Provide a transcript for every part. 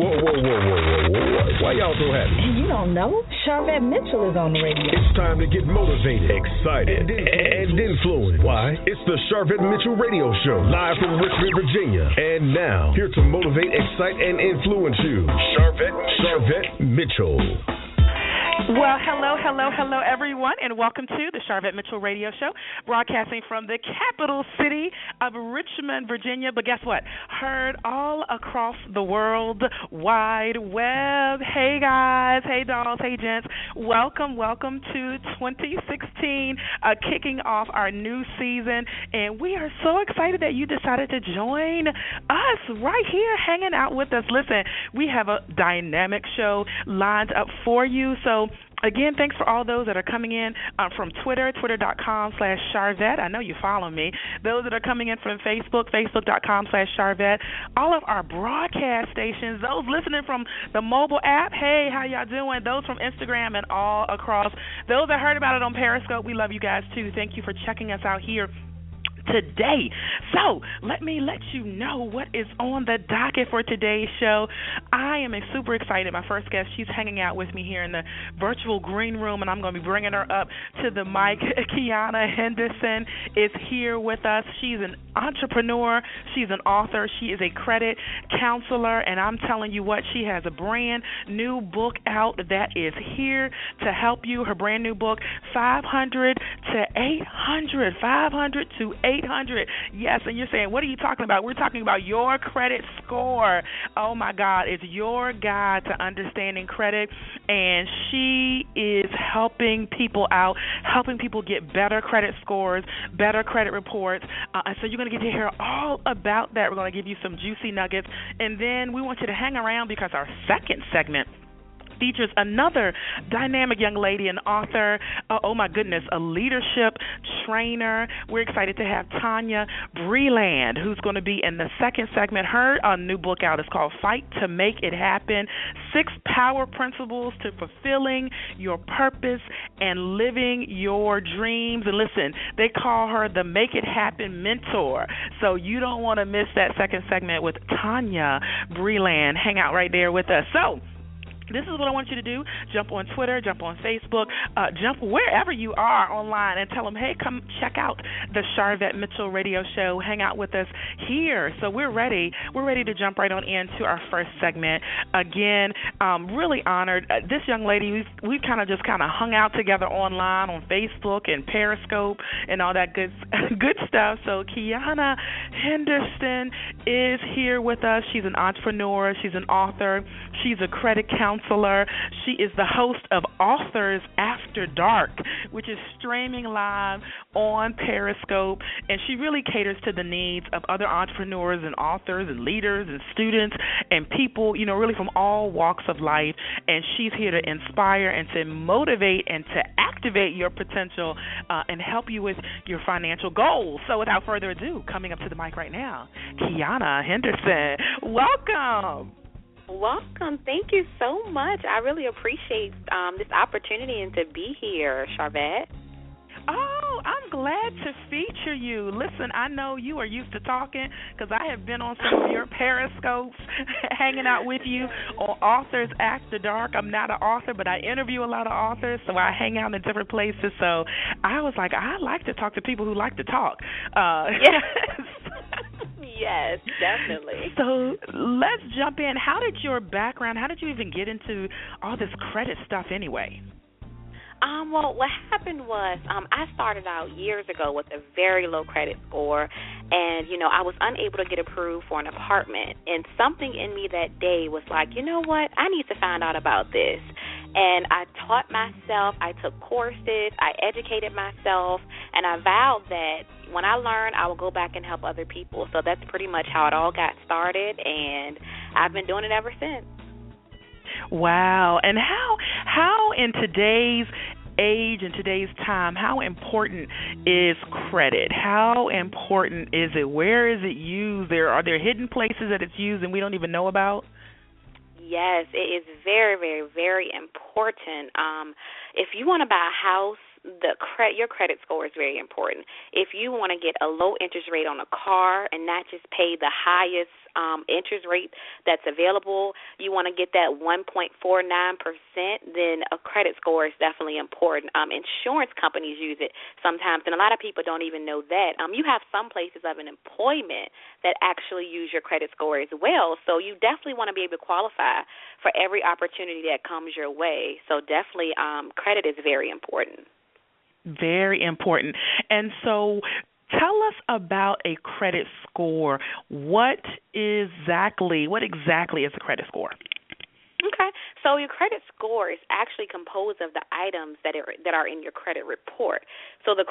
Why y'all so happy? You don't know? Sharvette Mitchell is on the radio. It's time to get motivated, excited, and influenced. Why? It's the Sharvette Mitchell Radio Show, live from Richmond, Virginia. And now, here to motivate, excite, and influence you, Sharvette Mitchell. Well, hello, everyone, and welcome to the Sharvette Mitchell Radio Show, broadcasting from the capital city of Richmond, Virginia. But guess what? Heard all across the world wide web. Hey, guys. Hey, dolls. Hey, gents. Welcome to 2016, kicking off our new season. And we are so excited that you decided to join us right here, hanging out with us. Listen, we have a dynamic show lined up for you. So, again, thanks for all those that are coming in from Twitter, twitter.com/Sharvette. I know you follow me. Those that are coming in from Facebook, facebook.com/Sharvette. All of our broadcast stations, those listening from the mobile app, hey, how y'all doing? Those from Instagram and all across. Those that heard about it on Periscope, we love you guys too. Thank you for checking us out here today. So let me let you know what is on the docket for today's show. I am super excited. My first guest, she's hanging out with me here in the virtual green room, and I'm going to be bringing her up to the mic. Keyona Henderson is here with us. She's an entrepreneur. She's an author. She is a credit counselor, and I'm telling you what, she has a brand new book out that is here to help you. Her brand new book, 500 to 800. Yes, and you're saying, what are you talking about? We're talking about your credit score. Oh, my God. It's your guide to understanding credit, and she is helping people out, helping people get better credit scores, better credit reports. And so you're going to get to hear all about that. We're going to give you some juicy nuggets, and then we want you to hang around because our second segment features another dynamic young lady, an author, oh my goodness, a leadership trainer. We're excited to have Tonya Brelan, who's going to be in the second segment. Her new book out is called Fight to Make It Happen, 6 Power Principles to Fulfilling Your Purpose and Living Your Dreams. And listen, they call her the Make It Happen Mentor. So you don't want to miss that second segment with Tonya Brelan. Hang out right there with us. So this is what I want you to do. Jump on Twitter, jump on Facebook, jump wherever you are online and tell them, hey, come check out the Sharvette Mitchell Radio Show. Hang out with us here. So we're ready. We're ready to jump right on into our first segment. Again, really honored. This young lady, we've kind of hung out together online on Facebook and Periscope and all that good stuff. So Keyona Henderson is here with us. She's an entrepreneur. She's an author. She's a credit counselor. She is the host of Authors After Dark, which is streaming live on Periscope, and she really caters to the needs of other entrepreneurs and authors and leaders and students and people, really from all walks of life, and she's here to inspire and to motivate and to activate your potential and help you with your financial goals. So without further ado, coming up to the mic right now, Keyona Henderson. Welcome. Welcome. Thank you so much. I really appreciate this opportunity and to be here, Sharvette. Oh, I'm glad to feature you. Listen, I know you are used to talking because I have been on some of your Periscopes hanging out with you on Authors After Dark. I'm not an author, but I interview a lot of authors, so I hang out in different places. So I was like, I like to talk to people who like to talk. Yes. Yes, definitely. So let's jump in. How did your background, how did you even get into all this credit stuff anyway? Well, what happened was I started out years ago with a very low credit score, and, I was unable to get approved for an apartment. And something in me that day was like, you know what, I need to find out about this. And I taught myself, I took courses, I educated myself, and I vowed that when I learn, I will go back and help other people. So that's pretty much how it all got started, and I've been doing it ever since. Wow. And how in today's age, in today's time, how important is credit? How important is it? Where is it used? Are there hidden places that it's used and we don't even know about? Yes, it is very, very, very important. If you want to buy a house, your credit score is very important. If you want to get a low interest rate on a car and not just pay the highest interest rate that's available, you want to get that 1.49%, then a credit score is definitely important. Insurance companies use it sometimes, and a lot of people don't even know that. You have some places of an employment that actually use your credit score as well, so you definitely want to be able to qualify for every opportunity that comes your way. So definitely credit is very important. Very important. And so tell us about a credit score. What exactly is a credit score? Okay, so your credit score is actually composed of the items that are in your credit report. So the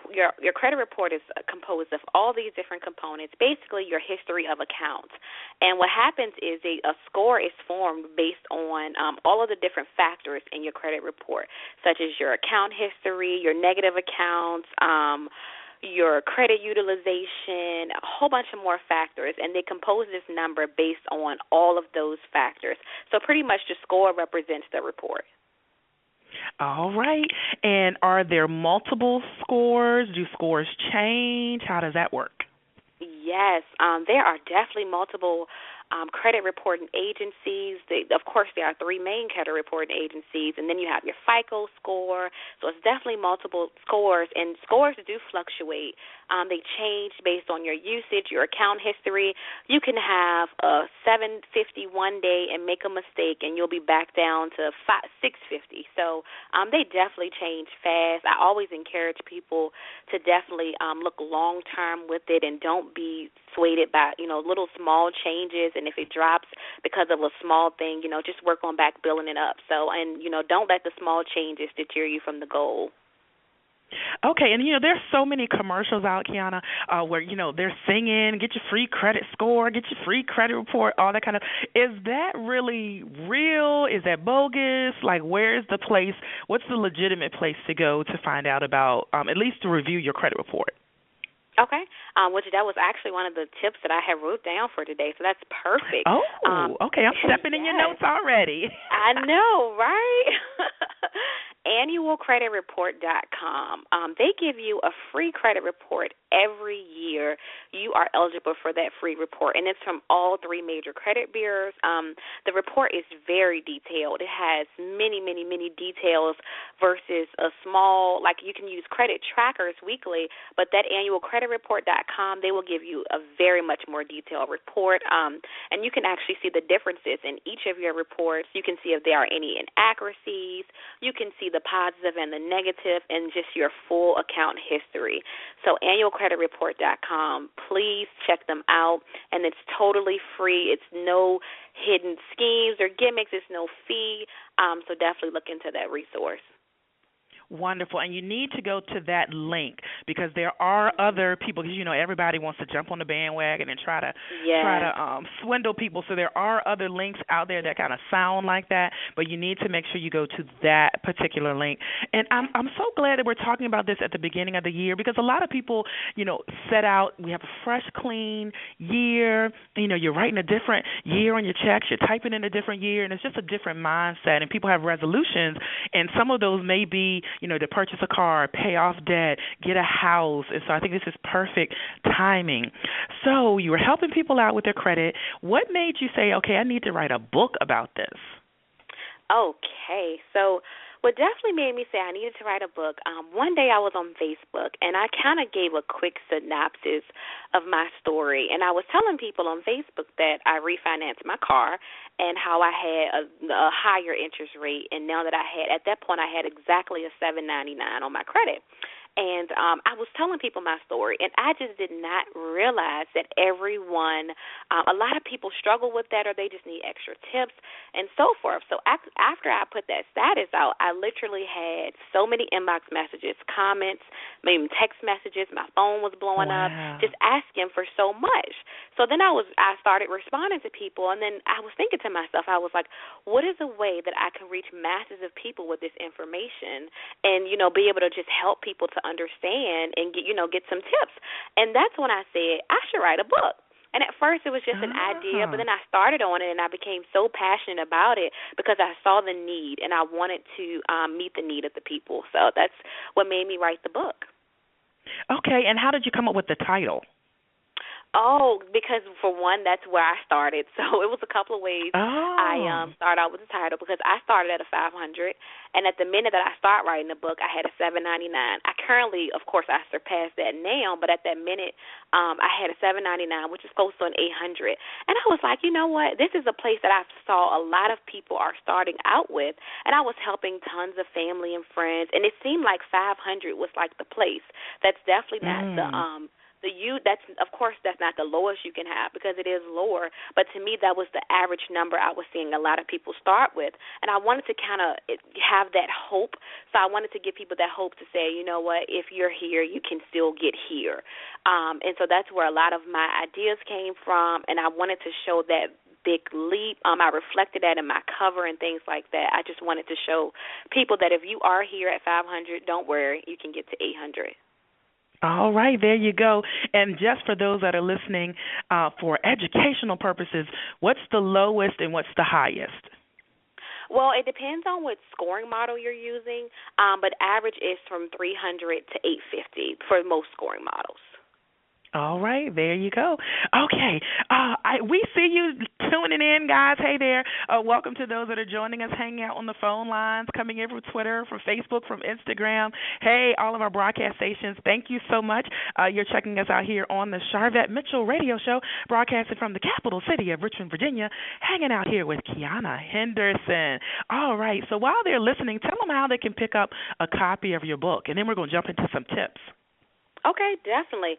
your credit report is composed of all these different components, basically your history of accounts. And what happens is a score is formed based on all of the different factors in your credit report, such as your account history, your negative accounts, your credit utilization, a whole bunch of more factors, and they compose this number based on all of those factors. So pretty much the score represents the report. All right. And are there multiple scores? Do scores change? How does that work? Yes, there are definitely multiple credit reporting agencies. Of course, there are three main credit reporting agencies, and then you have your FICO score. So it's definitely multiple scores, and scores do fluctuate. They change based on your usage, your account history. You can have a 750 one day and make a mistake, and you'll be back down to 650. So they definitely change fast. I always encourage people to definitely look long-term with it and don't be swayed by, little small changes. And if it drops because of a small thing, just work on back billing it up. So, and, don't let the small changes deter you from the goal. Okay, and there's so many commercials out, Keyona, where they're singing, get your free credit score, get your free credit report, all that kind of. Is that really real? Is that bogus? Like, where's the place? What's the legitimate place to go to find out about, at least to review your credit report? Okay, which that was actually one of the tips that I had wrote down for today, so that's perfect. Oh, okay, I'm stepping in your notes already. I know, right? Annualcreditreport.com. They give you a free credit report every year. You are eligible for that free report, and it's from all three major credit bureaus. The report is very detailed. It has many, many, many details versus a small, like you can use credit trackers weekly, but that annualcreditreport.com, they will give you a very much more detailed report, and you can actually see the differences in each of your reports. You can see if there are any inaccuracies. You can see the positive and the negative and just your full account history. So annualcreditreport.com, please check them out, and it's totally free. It's no hidden schemes or gimmicks. It's no fee, so definitely look into that resource. Wonderful. And you need to go to that link because there are other people, because, everybody wants to jump on the bandwagon and try to swindle people. So there are other links out there that kind of sound like that, but you need to make sure you go to that particular link. And I'm so glad that we're talking about this at the beginning of the year because a lot of people, set out, we have a fresh, clean year. You're writing a different year on your checks. You're typing in a different year, and it's just a different mindset. And people have resolutions, and some of those may be, to purchase a car, pay off debt, get a house. And so I think this is perfect timing. So you were helping people out with their credit. What made you say, okay, I need to write a book about this? Okay, so what definitely made me say I needed to write a book, one day I was on Facebook, and I kind of gave a quick synopsis of my story. And I was telling people on Facebook that I refinanced my car and how I had a higher interest rate. And now that at that point, I had exactly a $7.99 on my credit. And I was telling people my story, and I just did not realize that everyone, a lot of people struggle with that, or they just need extra tips and so forth. So after I put that status out, I literally had so many inbox messages, comments, maybe text messages. My phone was blowing up, just asking for so much. So then I started responding to people, and then I was thinking to myself, I was like, what is a way that I can reach masses of people with this information and, be able to just help people to understand and get some tips. And that's when I said I should write a book. And at first it was just an idea, but then I started on it and I became so passionate about it because I saw the need and I wanted to meet the need of the people. So that's what made me write the book. Okay, and how did you come up with the title? Oh, because for one, that's where I started. So it was a couple of ways I started out with the title because I started at a 500, and at the minute that I start writing the book, I had a 799. I currently, of course, I surpassed that now, but at that minute, I had a 799, which is close to an 800. And I was like, you know what? This is a place that I saw a lot of people are starting out with, and I was helping tons of family and friends, and it seemed like 500 was like the place. That's definitely not that's, of course, that's not the lowest you can have because it is lower, but to me that was the average number I was seeing a lot of people start with, and I wanted to kind of have that hope, so I wanted to give people that hope to say, you know what, if you're here, you can still get here, and so that's where a lot of my ideas came from, and I wanted to show that big leap. I reflected that in my cover and things like that. I just wanted to show people that if you are here at 500, don't worry, you can get to 800. All right, there you go. And just for those that are listening, for educational purposes, what's the lowest and what's the highest? Well, it depends on what scoring model you're using, but average is from 300 to 850 for most scoring models. All right, there you go. Okay, we see you tuning in, guys. Hey there. Welcome to those that are joining us, hanging out on the phone lines, coming in from Twitter, from Facebook, from Instagram. Hey, all of our broadcast stations, thank you so much. You're checking us out here on the Sharvette Mitchell Radio Show, broadcasting from the capital city of Richmond, Virginia, hanging out here with Keyona Henderson. All right, so while they're listening, tell them how they can pick up a copy of your book, and then we're going to jump into some tips. Okay, definitely.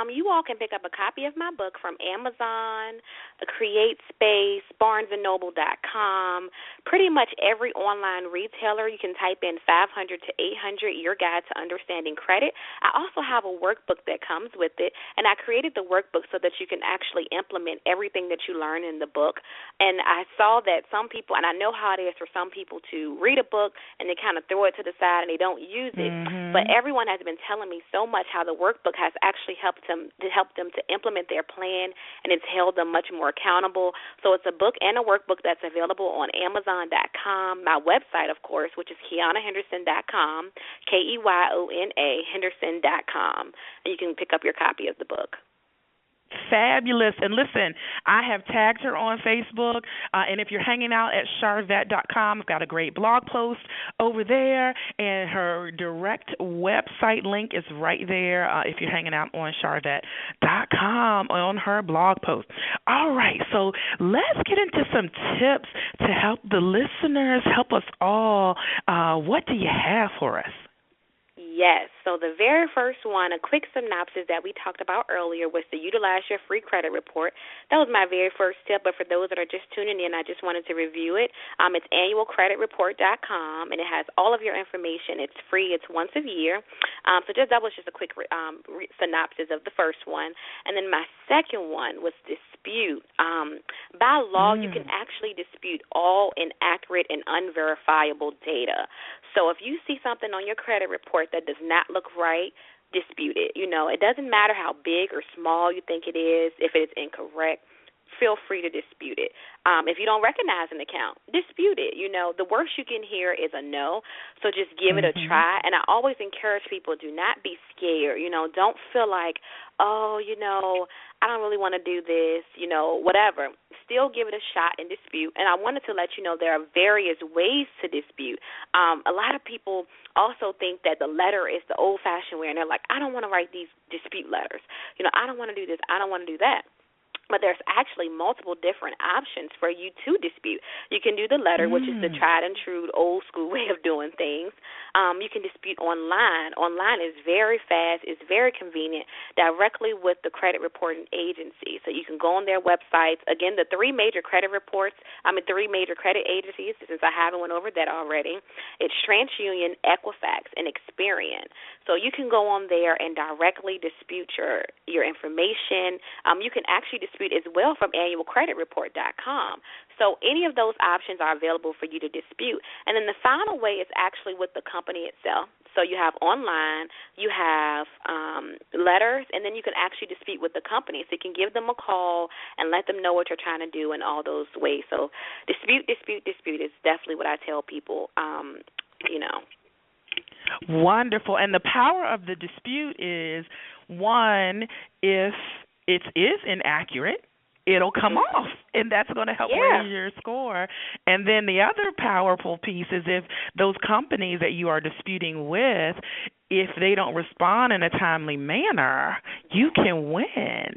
You all can pick up a copy of my book from Amazon, CreateSpace, BarnesandNoble.com, pretty much every online retailer. You can type in 500 to 800, Your Guide to Understanding Credit. I also have a workbook that comes with it, and I created the workbook so that you can actually implement everything that you learn in the book. And I saw that some people, and I know how it is for some people to read a book and they kind of throw it to the side and they don't use it, but everyone has been telling me so much how the workbook has actually helped them to implement their plan, and it's held them much more accountable. So it's a book and a workbook that's available on Amazon.com, my website, of course, which is KeyonaHenderson.com, Keyona Henderson.com, and you can pick up your copy of the book. Fabulous. And listen, I have tagged her on Facebook, and if you're hanging out at Sharvette.com, I've got a great blog post over there, and her direct website link is right there if you're hanging out on Sharvette.com on her blog post. All right, so let's get into some tips to help the listeners, help us all. What do you have for us? Yes. So the very first one, a quick synopsis that we talked about earlier, was to utilize your free credit report. That was my very first tip, but for those that are just tuning in, I just wanted to review it. It's annualcreditreport.com, and it has all of your information. It's free. It's once a year. So that was just a quick synopsis of the first one. And then my second one was dispute. By law, you can actually dispute all inaccurate and unverifiable data. So if you see something on your credit report that does not look right, dispute it. It doesn't matter how big or small you think it is. If it is incorrect, feel free to dispute it. If you don't recognize an account, dispute it. The worst you can hear is a no, so just give it a try. And I always encourage people, do not be scared. Don't feel like, I don't really want to do this, whatever. Still give it a shot and dispute. And I wanted to let you know there are various ways to dispute. A lot of people also think that the letter is the old-fashioned way, and they're like, I don't want to write these dispute letters. I don't want to do this. I don't want to do that. But there's actually multiple different options for you to dispute. You can do the letter, which is the tried and true old school way of doing things. You can dispute online. Online is very fast. It's very convenient, directly with the credit reporting agency. So you can go on their websites. Again, the three major credit agencies, since I haven't went over that already. It's TransUnion, Equifax, and Experian. So you can go on there and directly dispute your information. You can actually dispute as well from annualcreditreport.com. So any of those options are available for you to dispute. And then the final way is actually with the company itself. So you have online, you have letters, and then you can actually dispute with the company. So you can give them a call and let them know what you're trying to do in all those ways. So dispute is definitely what I tell people, Wonderful. And the power of the dispute is, one, if it is inaccurate, it'll come off, and that's going to help raise your score. And then the other powerful piece is if those companies that you are disputing with, if they don't respond in a timely manner, you can win.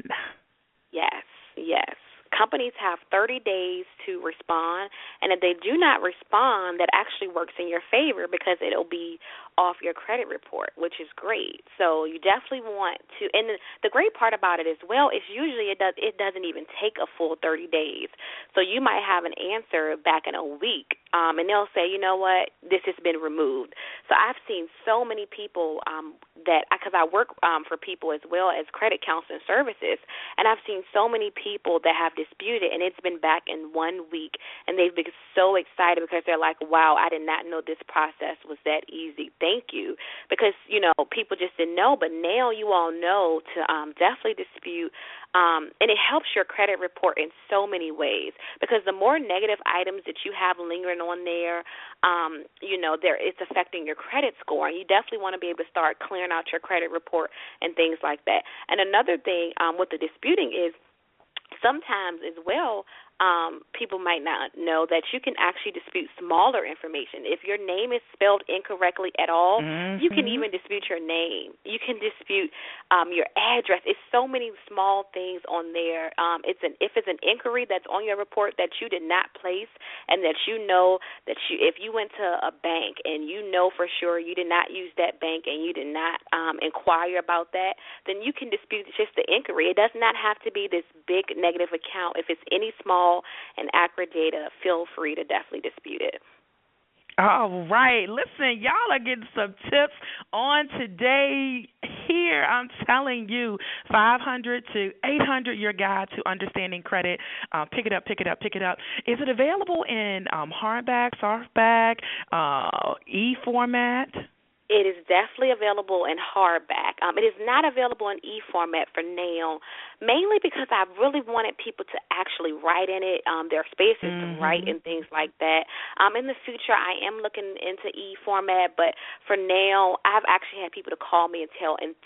Yes, yes. Companies have 30 days to respond, and if they do not respond, that actually works in your favor because it'll be off your credit report, which is great. So you definitely want to, and the great part about it as well is usually it doesn't even take a full 30 days. So you might have an answer back in a week, and they'll say, you know what, this has been removed. So I've seen so many people because I work for people as well as credit counseling services, and I've seen so many people that have disputed, and it's been back in 1 week, and they've been so excited because they're like, wow, I did not know this process was that easy. Thank you. Because, people just didn't know, but now you all know to definitely dispute, and it helps your credit report in so many ways because the more negative items that you have lingering on there, it's affecting your credit score, and you definitely want to be able to start clearing out your credit report and things like that. And another thing with the disputing is sometimes as well, people might not know that you can actually dispute smaller information. If your name is spelled incorrectly at all, you can even dispute your name. You can dispute your address. It's so many small things on there. If it's an inquiry that's on your report that you did not place and that you know that if you went to a bank and you know for sure you did not use that bank and you did not inquire about that, then you can dispute just the inquiry. It does not have to be this big negative account. If it's any small and accurate data, feel free to definitely dispute it. All right. Listen, y'all are getting some tips on today here. I'm telling you, 500 to 800, your guide to understanding credit. Pick it up, pick it up, pick it up. Is it available in hardback, softback, e-format? It is definitely available in hardback. It is not available in e-format for now, mainly because I really wanted people to actually write in it, their spaces to write and things like that. In the future, I am looking into e-format, but for now, I've actually had people to call me and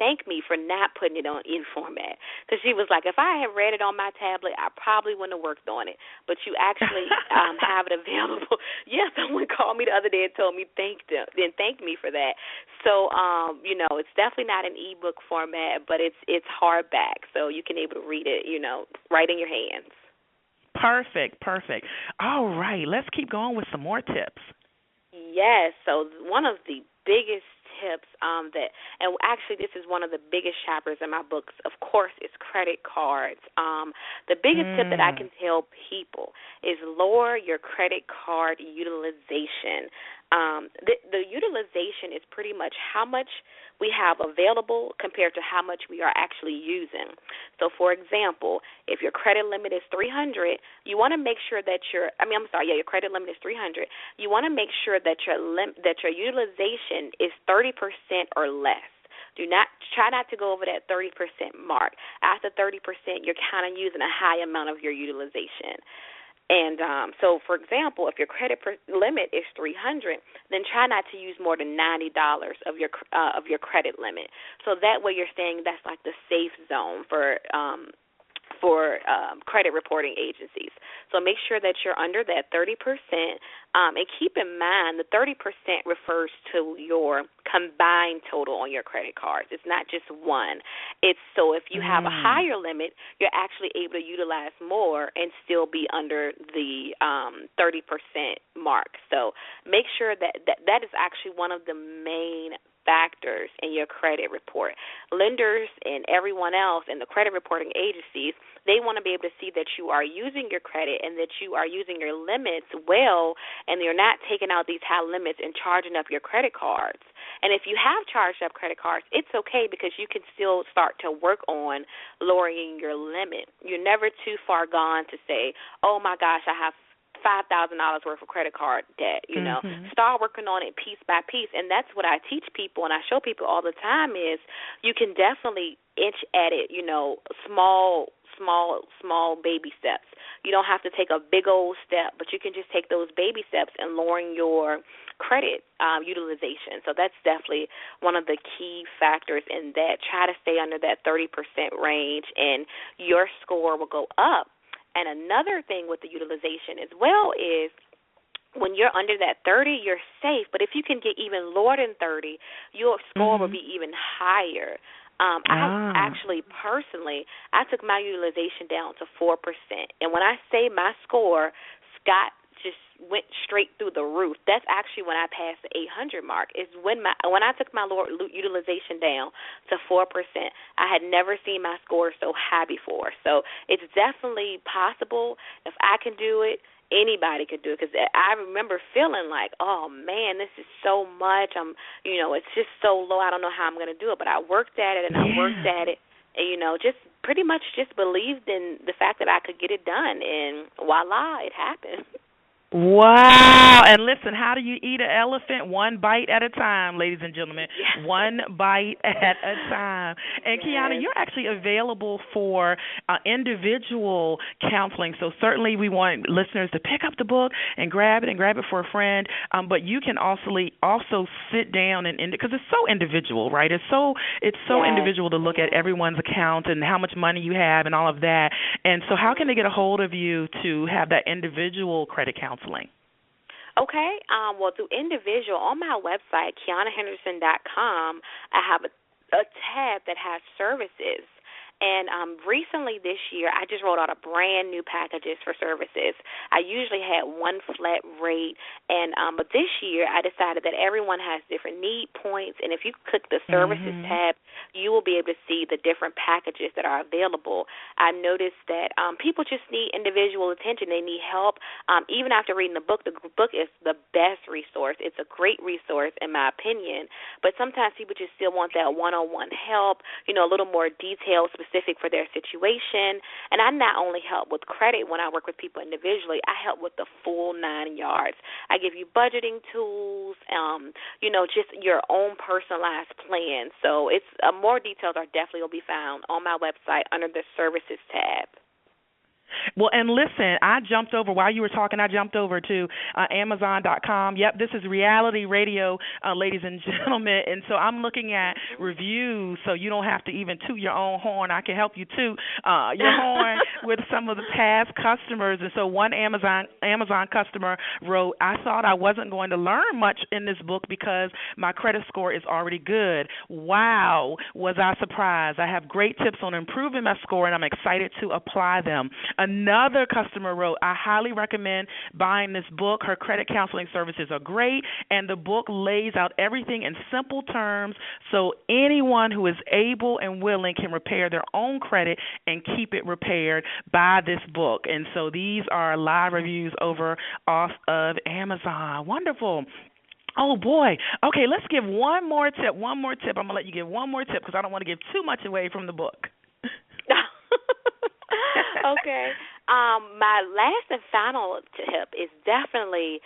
thank me for not putting it on e-format. Because she was like, if I had read it on my tablet, I probably wouldn't have worked on it. But you actually have it available. Yeah, someone called me the other day and told me thanked me for that. So, it's definitely not an e-book format, but it's hardback, so you can able to read it, right in your hands. Perfect. All right, let's keep going with some more tips. Yes, so one of the biggest tips and actually this is one of the biggest chapters in my books, of course, is credit cards. The biggest tip that I can tell people is lower your credit card utilization. The utilization is pretty much how much we have available compared to how much we are actually using. So, for example, if your credit limit is $300, you want to make sure that your credit limit is $300. You want to make sure that your utilization is 30% or less. Try not to go over that 30% mark. After 30%, you're kind of using a high amount of your utilization. And so, for example, if your credit limit is $300, then try not to use more than $90 of your credit limit. So that way, you're saying that's like the safe zone for credit reporting agencies. So make sure that you're under that 30%, and keep in mind the 30% refers to your combined total on your credit cards. It's not just one. So if you have a higher limit, you're actually able to utilize more and still be under the 30% mark. So make sure that is actually one of the main factors in your credit report. Lenders and everyone else in the credit reporting agencies, they want to be able to see that you are using your credit and that you are using your limits well, and you're not taking out these high limits and charging up your credit cards. And if you have charged up credit cards, it's okay because you can still start to work on lowering your limit. You're never too far gone to say, oh my gosh, I have $5,000 worth of credit card debt, Start working on it piece by piece. And that's what I teach people and I show people all the time is you can definitely inch at it, small baby steps. You don't have to take a big old step, but you can just take those baby steps and lowering your credit utilization. So that's definitely one of the key factors in that. Try to stay under that 30% range, and your score will go up. And another thing with the utilization as well is when you're under that 30, you're safe. But if you can get even lower than 30, your score will be even higher. I actually, personally, I took my utilization down to 4%. And when I say my score, Scott, just went straight through the roof. That's actually when I passed the 800 mark. Is when I took my utilization down to 4%. I had never seen my score so high before. So it's definitely possible. If I can do it, anybody could do it, because I remember feeling like, oh man, this is so much. It's just so low. I don't know how I'm going to do it, but I worked at it and I worked at it, and just pretty much just believed in the fact that I could get it done, and voila, it happened. Wow. And listen, how do you eat an elephant? One bite at a time, ladies and gentlemen. Yes. One bite at a time. And yes. Keyona, you're actually available for individual counseling. So certainly we want listeners to pick up the book and grab it for a friend. But you can also sit down and because it's so individual, right? It's so yes. individual to look at everyone's account and how much money you have and all of that. And so how can they get a hold of you to have that individual credit counseling? Okay. Well, through individual, on my website, KeyonaHenderson.com, I have a tab that has services. And recently this year, I just rolled out a brand new packages for services. I usually had one flat rate, but this year I decided that everyone has different need points, and if you click the services tab, you will be able to see the different packages that are available. I noticed that people just need individual attention. They need help. Even after reading the book is the best resource. It's a great resource in my opinion, but sometimes people just still want that one-on-one help, a little more detailed, specific for their situation. And I not only help with credit when I work with people individually, I help with the full 9 yards. I give you budgeting tools, just your own personalized plan. So it's more details are definitely will be found on my website under the services tab. Well, and listen, while you were talking, I jumped over to Amazon.com. Yep, this is reality radio, ladies and gentlemen. And so I'm looking at reviews, so you don't have to even toot your own horn. I can help you toot your horn with some of the past customers. And so one Amazon customer wrote, I thought I wasn't going to learn much in this book because my credit score is already good. Wow, was I surprised. I have great tips on improving my score, and I'm excited to apply them. Another customer wrote, I highly recommend buying this book. Her credit counseling services are great, and the book lays out everything in simple terms so anyone who is able and willing can repair their own credit and keep it repaired. Buy this book. And so these are live reviews off of Amazon. Wonderful. Oh, boy. Okay, let's give one more tip. I'm going to let you give one more tip because I don't want to give too much away from the book. Okay. My last and final tip is definitely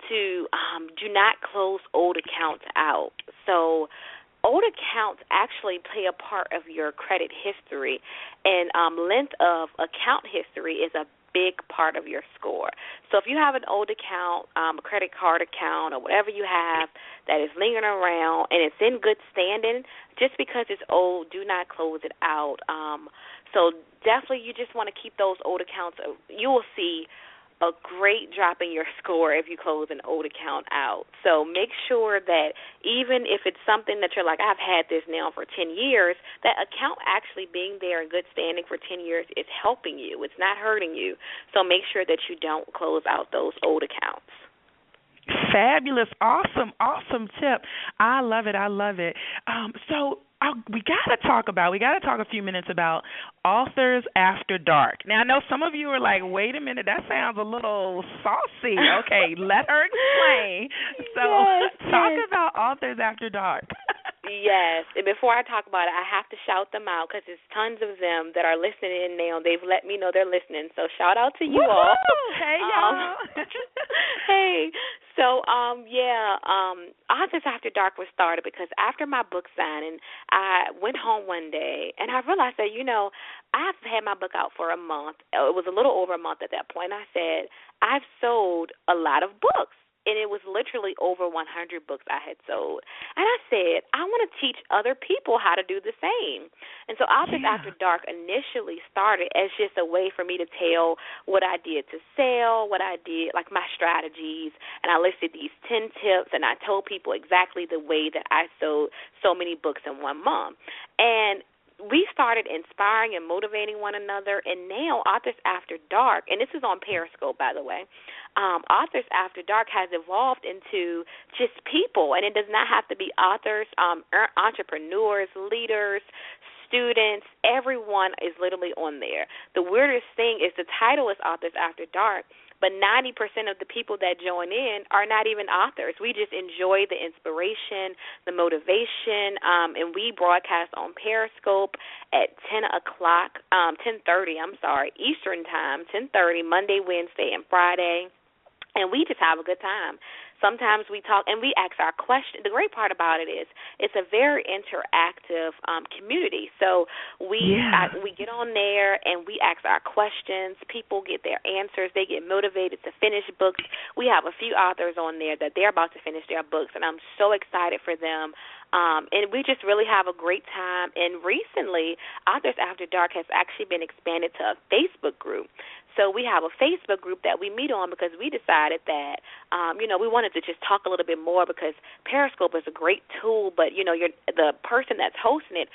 to do not close old accounts out. So old accounts actually play a part of your credit history, and length of account history is a big part of your score. So if you have an old account, a credit card account, or whatever you have that is lingering around and it's in good standing, just because it's old, do not close it out. So definitely you just want to keep those old accounts. You will see a great drop in your score if you close an old account out. So make sure that even if it's something that you're like, I've had this now for 10 years, that account actually being there in good standing for 10 years is helping you. It's not hurting you. So make sure that you don't close out those old accounts. Fabulous. Awesome tip. I love it. So we got to talk a few minutes about Authors After Dark. Now, I know some of you are like, wait a minute, that sounds a little saucy. Okay, let her explain. So talk about Authors After Dark. Yes, and before I talk about it, I have to shout them out because there's tons of them that are listening in now. They've let me know they're listening, so shout out to you all. Hey, y'all. Hey, so, Authors After Dark was started because after my book signing, I went home one day, and I realized that, I've had my book out for a month. It was a little over a month at that point. I said, I've sold a lot of books. and it was literally over 100 books I had sold. And I said, I want to teach other people how to do the same. And so Authors After Dark initially started as just a way for me to tell what I did to sell, what I did, like my strategies, and I listed these 10 tips, and I told people exactly the way that I sold so many books in 1 month. And we started inspiring and motivating one another, and now Authors After Dark, and this is on Periscope, by the way, Authors After Dark has evolved into just people, and it does not have to be authors, entrepreneurs, leaders, students. Everyone is literally on there. The weirdest thing is the title is Authors After Dark, but 90% of the people that join in are not even authors. We just enjoy the inspiration, the motivation, and we broadcast on Periscope at 10:30 Eastern Time, 10:30, Monday, Wednesday, and Friday, and we just have a good time. Sometimes we talk and we ask our questions. The great part about it is it's a very interactive community. So we get on there and we ask our questions. People get their answers. They get motivated to finish books. We have a few authors on there that they're about to finish their books, and I'm so excited for them. And we just really have a great time. And recently, Authors After Dark has actually been expanded to a Facebook group. So we have a Facebook group that we meet on because we decided that, we wanted to just talk a little bit more because Periscope is a great tool, but, the person that's hosting it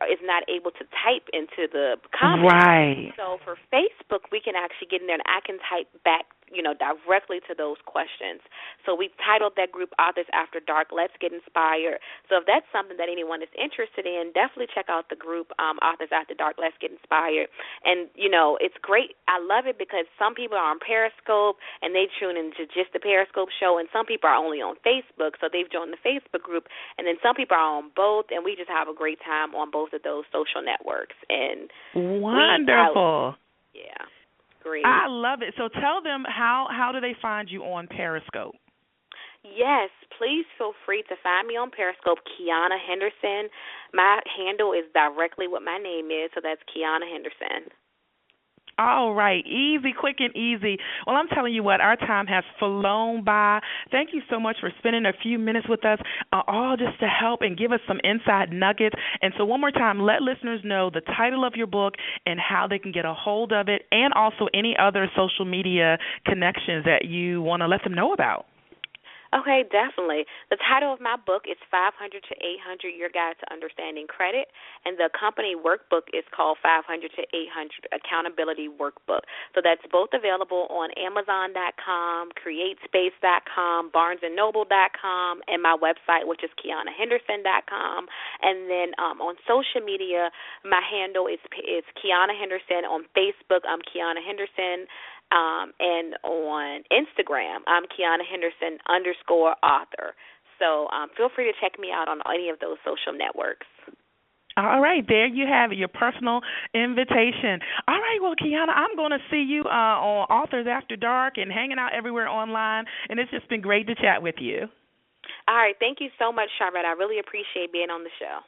is not able to type into the comments. Right. So for Facebook, we can actually get in there and I can type back, directly to those questions. So we titled that group Authors After Dark, Let's Get Inspired. So if that's something that anyone is interested in, definitely check out the group Authors After Dark, Let's Get Inspired. And, it's great. I love it because some people are on Periscope and they tune into just the Periscope show, and some people are only on Facebook, so they've joined the Facebook group, and then some people are on both, and we just have a great time on both of those social networks. And wonderful. Yeah. Great. I love it. So tell them how do they find you on Periscope? Yes, please feel free to find me on Periscope, Keyona Henderson. My handle is directly what my name is, so that's Keyona Henderson. All right. Easy, quick and easy. Well, I'm telling you what, our time has flown by. Thank you so much for spending a few minutes with us, all just to help and give us some inside nuggets. And so one more time, let listeners know the title of your book and how they can get a hold of it, and also any other social media connections that you want to let them know about. Okay, definitely. The title of my book is 500 to 800, Your Guide to Understanding Credit, and the company workbook is called 500 to 800 Accountability Workbook. So that's both available on Amazon.com, CreateSpace.com, BarnesandNoble.com, and my website, which is KeyonaHenderson.com. And then on social media, my handle is Keyona Henderson. On Facebook, I'm Keyona Henderson. And on Instagram, I'm Keyona Henderson _author. So feel free to check me out on any of those social networks. All right, there you have it, your personal invitation. All right, well, Keyona, I'm going to see you on Authors After Dark and hanging out everywhere online, and it's just been great to chat with you. All right, thank you so much, Sharvette. I really appreciate being on the show.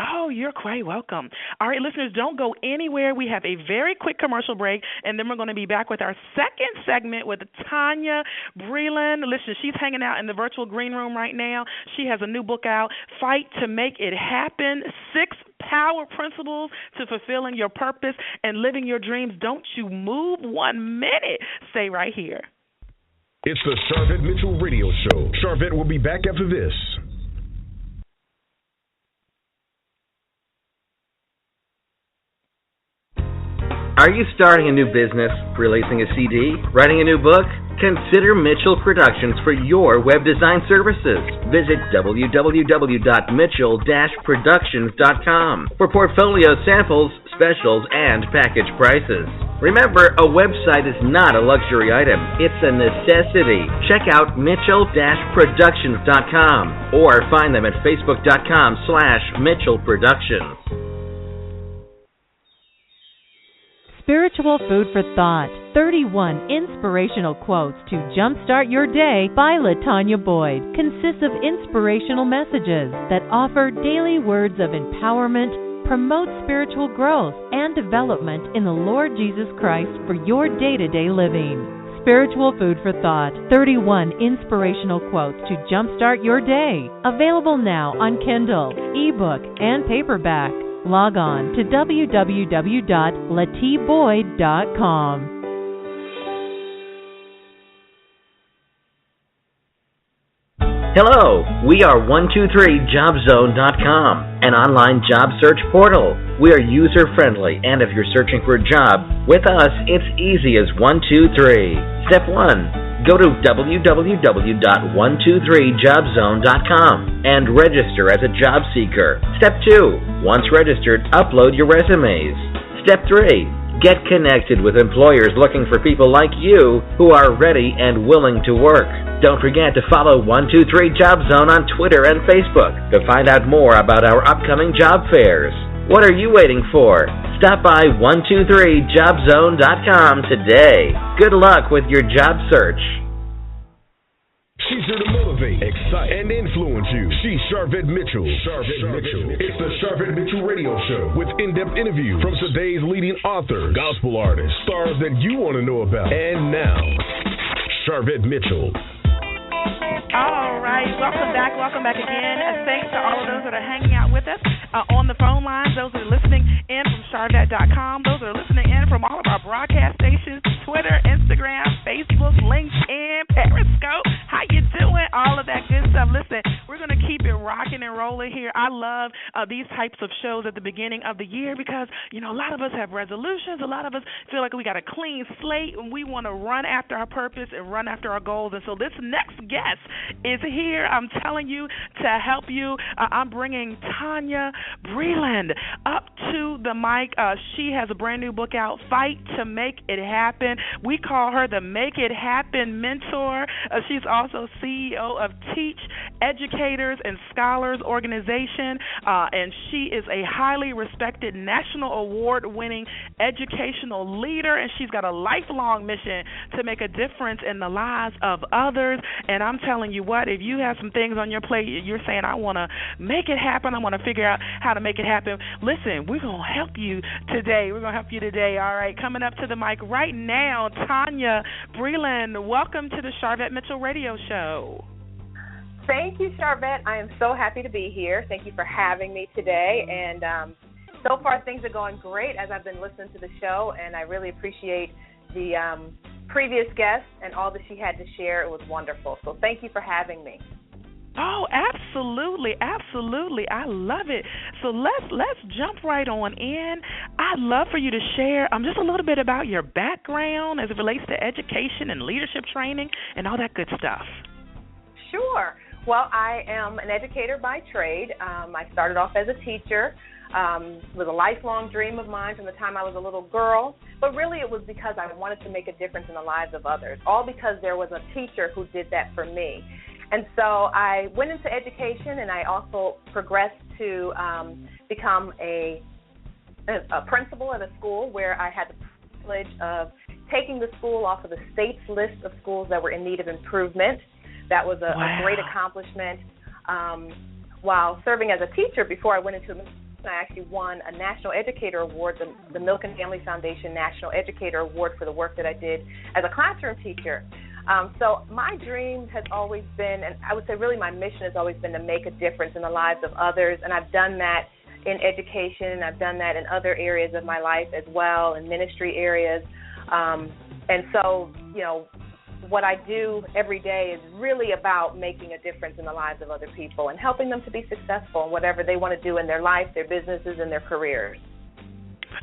Oh, you're quite welcome. All right, listeners, don't go anywhere. We have a very quick commercial break, and then we're going to be back with our second segment with Tonya Brelan. Listen, she's hanging out in the virtual green room right now. She has a new book out, Fight to Make It Happen, 6 Power Principles to Fulfilling Your Purpose and Living Your Dreams. Don't you move 1 minute. Stay right here. It's the Sharvette Mitchell Radio Show. Sharvette will be back after this. Are you starting a new business, releasing a CD, writing a new book? Consider Mitchell Productions for your web design services. Visit www.mitchell-productions.com for portfolio samples, specials, and package prices. Remember, a website is not a luxury item. It's a necessity. Check out mitchell-productions.com or find them at facebook.com/Mitchell Productions. Spiritual Food for Thought, 31 inspirational quotes to jumpstart your day by Tonya Boyd, consists of inspirational messages that offer daily words of empowerment, promote spiritual growth and development in the Lord Jesus Christ for your day-to-day living. Spiritual Food for Thought, 31 inspirational quotes to jumpstart your day. Available now on Kindle, ebook, and paperback. Log on to www.latiboyd.com. Hello, we are 123jobzone.com, an online job search portal. We are user-friendly, and if you're searching for a job, with us, it's easy as 1, 2, 3. Step 1, go to www.123jobzone.com and register as a job seeker. Step 2, once registered, upload your resumes. Step 3, get connected with employers looking for people like you who are ready and willing to work. Don't forget to follow 123 Job Zone on Twitter and Facebook to find out more about our upcoming job fairs. What are you waiting for? Stop by 123jobzone.com today. Good luck with your job search. She's here to motivate, excite, and influence you. She's Sharvette Mitchell. It's the Sharvette Mitchell Radio Show with in-depth interviews from today's leading authors, gospel artists, stars that you want to know about. And now, Sharvette Mitchell. All right, welcome back again. Thanks to all of those that are hanging out with us on the phone lines, those that are listening in from Sharvette.com, those that are listening in from all of our broadcast stations, Twitter, Instagram, Facebook, LinkedIn, Periscope. How you doing? All of that good stuff. Listen, we're going to keep it rocking and rolling here. I love these types of shows at the beginning of the year because, you know, a lot of us have resolutions. A lot of us feel like we got a clean slate and we want to run after our purpose and run after our goals. And so this next guest is here, I'm telling you, to help you. I'm bringing Tonya Brelan up to the mic. She has a brand new book out, Fight to Make It Happen. We call her the Make It Happen Mentor. She's also CEO of Teach Educators and Scholars Organization, and she is a highly respected national award-winning educational leader, and she's got a lifelong mission to make a difference in the lives of others. And I'm telling you what, if you have some things on your plate, you're saying, I want to make it happen, I want to figure out how to make it happen, listen, we're going to help you today. All right, coming up to the mic right now, Tonya Brelan. Welcome to the Sharvette Mitchell Radio Show. Thank you, Sharvette. I am so happy to be here. Thank you for having me today. And so far, things are going great as I've been listening to the show, and I really appreciate the previous guest and all that she had to share. It was wonderful. So thank you for having me. Oh, absolutely. I love it. So let's jump right on in. I'd love for you to share just a little bit about your background as it relates to education and leadership training and all that good stuff. Sure. Well, I am an educator by trade. I started off as a teacher. It was a lifelong dream of mine from the time I was a little girl, but really it was because I wanted to make a difference in the lives of others, all because there was a teacher who did that for me. And so I went into education, and I also progressed to become a principal at a school where I had the privilege of taking the school off of the state's list of schools that were in need of improvement. That was a great accomplishment. While serving as a teacher before I went into I actually won a National Educator Award, the Milk and Family Foundation National Educator Award for the work that I did as a classroom teacher. So my dream has always been, and I would say really my mission has always been to make a difference in the lives of others, and I've done that in education, and I've done that in other areas of my life as well, in ministry areas. And so, you know, what I do every day is really about making a difference in the lives of other people and helping them to be successful in whatever they want to do in their life, their businesses, and their careers.